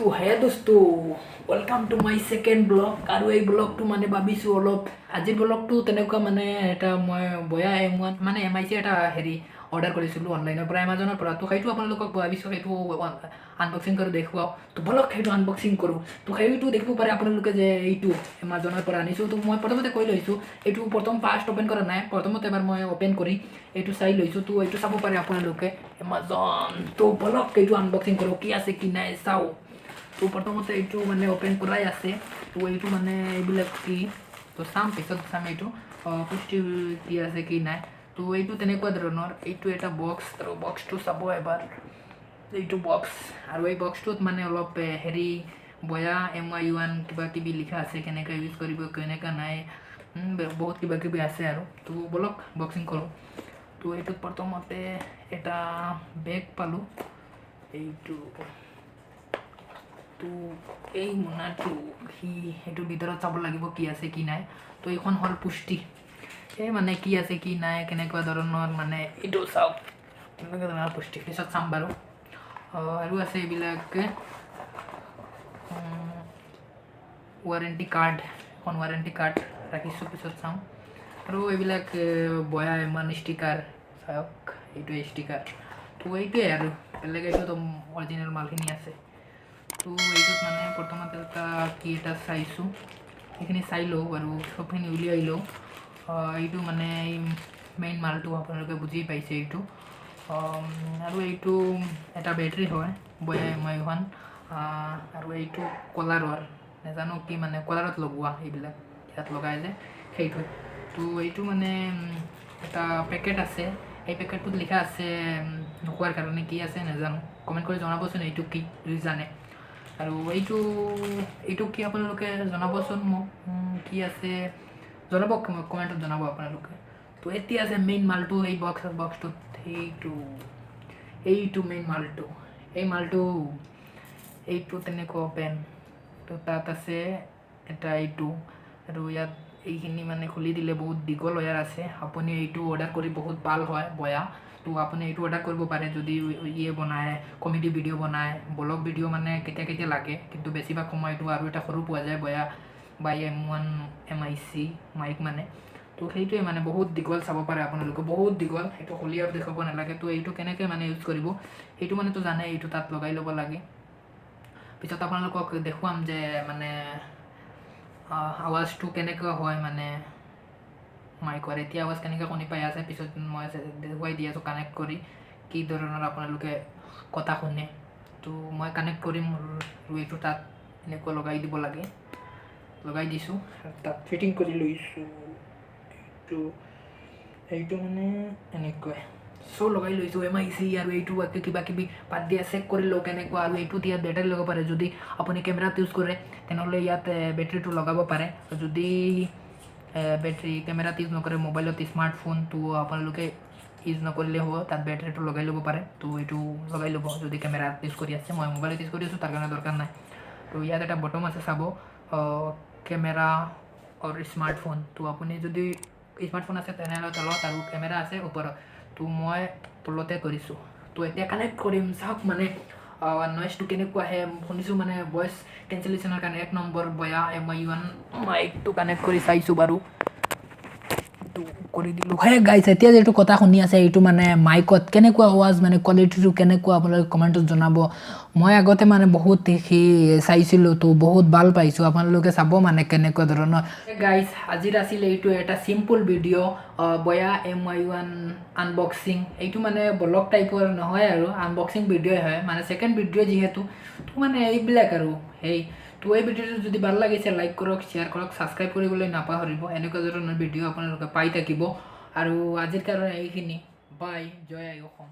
তো হে দোস্তো welcome to my second blog আৰু এই ব্লগটো মানে ভাবিছোঁ অলপ আজিৰ ব্লগটো তেনেকুৱা মানে এটা মই বয়া M1 মানে MIC এটা হেৰি অৰ্ডাৰ কৰিছিলোঁ অনলাইনৰ পৰা এমাজনৰ পৰা তো সেইটো আপোনালোকক ভাবিছোঁ সেইটো আনবক্সিং কৰি দেখুৱাওঁ তো বলক সেইটো আনবক্সিং কৰোঁ তো সেইটো দেখিব পাৰে আপোনালোকে যে এইটো এমাজনৰ পৰা আনিছোঁ তো মই প্ৰথমতে কৈ লৈছোঁ এইটো প্ৰথম ফাৰ্ষ্ট অ'পেন কৰা নাই প্ৰথমতে এবাৰ মই অ'পেন কৰি এইটো চাই লৈছোঁ তো এইটো চাব পাৰে আপোনালোকে এমাজন তো বলক এইটো আনবক্সিং কৰোঁ কি আছে কি নাই চাওঁ তো প্ৰথমতে এইটো মানে অ'পেন কৰাই আছে তো এইটো মানে এইবিলাক কি তো চাম পিছত চাম এইটো পুষ্টি কি আছে কি নাই তো এইটো তেনেকুৱা ধৰণৰ এইটো এটা বক্স আৰু বক্সটো চাব এবাৰ এইটো বক্স আৰু এই বক্সটোত মানে অলপ হেৰি বয়া MI1 কিবা কিবি লিখা আছে কেনেকৈ ইউজ কৰিব কেনেকৈ নাই বহুত কিবা কিবি আছে আৰু তো বলক বক্সিং কৰোঁ তো এইটোত প্ৰথমতে এটা বেগ পালোঁ এইটো তো এই মোনাটো সেইটোৰ ভিতৰত চাব লাগিব কি আছে কি নাই তো এইখন হ'ল পুষ্টি এই মানে কি আছে কি নাই কেনেকুৱা ধৰণৰ মানে এইটো চাওক কেনেকুৱা ধৰণৰ পুষ্টি পিছত চাম বাৰু আৰু আছে এইবিলাক ৱাৰেণ্টি কাৰ্ড এখন ৱাৰেণ্টি কাৰ্ড ৰাখিছোঁ পিছত চাম আৰু এইবিলাক বয়া ইমান ষ্টিকাৰ চাওক এইটো ষ্টিকাৰ তো এইটোৱে আৰু বেলেগ এইটোতো অৰিজিনেল মালখিনি আছে তো এইটোত মানে প্ৰথমতে এটা কি এটা চাইছোঁ সেইখিনি চাই লওঁ আৰু চবখিনি উলিয়াই লওঁ এইটো মানে মেইন মালটো আপোনালোকে বুজি পাইছে এইটো আৰু এইটো এটা বেটাৰী হয় বয়া MI1 আৰু এইটো কলাৰৰ নাজানো কি মানে কলাৰত লগোৱা এইবিলাক ইয়াত লগাই যে সেইটো তো এইটো মানে এটা পেকেট আছে এই পেকেটটোত লিখা আছে নোকোৱাৰ কাৰণে কি আছে নাজানো কমেণ্ট কৰি জনাবচোন এইটো কি যদি জানে আৰু এইটো কি আপোনালোকে জনাবচোন মোক কি আছে জনাব কমেণ্টত জনাব আপোনালোকে তো এতিয়া আছে মেইন মালটো এই বক্সটোত এইটো মেইন মালটো এইটো তেনেকুৱা অ'পেন তো তাত আছে এটা এইটো আৰু ইয়াত এইখিনি মানে খুলি দিলে বহুত দীঘল ৱায়াৰ আছে আপুনি এইটো অৰ্ডাৰ কৰি বহুত ভাল হয় বয়া তো আপুনি এইটো অৰ্ডাৰ কৰিব পাৰে যদি ইয়ে বনায় কমেডি ভিডিঅ' বনায় ব্লগ ভিডিঅ' মানে কেতিয়া লাগে কিন্তু বেছিভাগ সময় এইটো আৰু এটা সৰু পোৱা যায় বয়া বা M1 MIC মাইক মানে তো সেইটোৱে মানে বহুত দীঘল চাব পাৰে আপোনালোকে বহুত দীঘল সেইটো খুলি আৰু দেখাব নালাগে তো এইটো কেনেকৈ মানে ইউজ কৰিব সেইটো মানেতো জানে এইটো তাত লগাই ল'ব লাগে পিছত আপোনালোকক দেখুৱাম যে মানে আৱাজটো কেনেকুৱা হয় মানে মাইকৰ এতিয়া আৱাজ কেনেকৈ শুনি পাই আছে পিছত মই দেখুৱাই দি আছোঁ কানেক্ট কৰি কি ধৰণৰ আপোনালোকে কথা শুনে তো মই কানেক্ট কৰিম আৰু এইটো তাত এনেকুৱা লগাই দিব লাগে লগাই দিছোঁ তাত ফিটিং কৰি লৈছোঁ এইটো মানে এনেকৈ চব লগাই লৈছোঁ MIC আৰু এইটো কিবা কিবি বাদ দিয়া চেক কৰি লওঁ কেনেকুৱা আৰু এইটোত ইয়াত বেটাৰী লগাব পাৰে যদি আপুনি কেমেৰাত ইউজ কৰে তেনেহ'লে ইয়াত বেটাৰীটো লগাব পাৰে যদি বেটাৰী কেমেৰাত ইউজ নকৰে মোবাইলত স্মাৰ্টফোনটো আপোনালোকে ইউজ নকৰিলে হ'ব তাত বেটাৰীটো লগাই ল'ব পাৰে তো এইটো লগাই ল'ব যদি কেমেৰাত ইউজ কৰি আছে মই মোবাইলত ইউজ কৰি আছোঁ তাৰ কাৰণে দৰকাৰ নাই তো ইয়াত এটা বটম আছে চাব কেমেৰা আৰু স্মাৰ্টফোন তো আপুনি যদি স্মাৰ্টফোন আছে তেনেহ'লে তলত আৰু কেমেৰা আছে ওপৰত তো মই তলতে কৰিছোঁ তো এতিয়া কানেক্ট কৰিম চাওক মানে নইজটো কেনেকুৱা আহে শুনিছোঁ মানে ভইচ কেঞ্চেলেশ্যনৰ কাৰণে 1 নম্বৰ বয়া MI1 মাইকটো কানেক্ট কৰি চাইছোঁ বাৰু কৰি দিলোঁ হে গাইছ এতিয়া যিটো কথা শুনি আছে এইটো মানে মাইকত কেনেকুৱা আৱাজ মানে কোৱালিটিটো কেনেকুৱা আপোনালোকে কমেণ্টত জনাব মই আগতে মানে বহুত চাইছিলোঁ তো বহুত ভাল পাইছোঁ আপোনালোকে চাব মানে কেনেকুৱা ধৰণৰ গাইছ আজিৰ আছিলে এইটো এটা চিম্পল ভিডিঅ' বয়া MI1 আনবক্সিং এইটো মানে ব্লগ টাইপৰ নহয় আৰু আনবক্সিং ভিডিঅ'ই হয় মানে ছেকেণ্ড ভিডিঅ' যিহেতু তো মানে এইবিলাক আৰু তো এই ভিডিঅ'টো যদি ভাল লাগিছে লাইক কৰক শ্বেয়াৰ কৰক ছাবস্ক্ৰাইব কৰিবলৈ নাপাহৰিব এনেকুৱা ধৰণৰ ভিডিঅ' আপোনালোকে পাই থাকিব আৰু আজিৰ কাৰণে এইখিনি বাই জয় আই অসম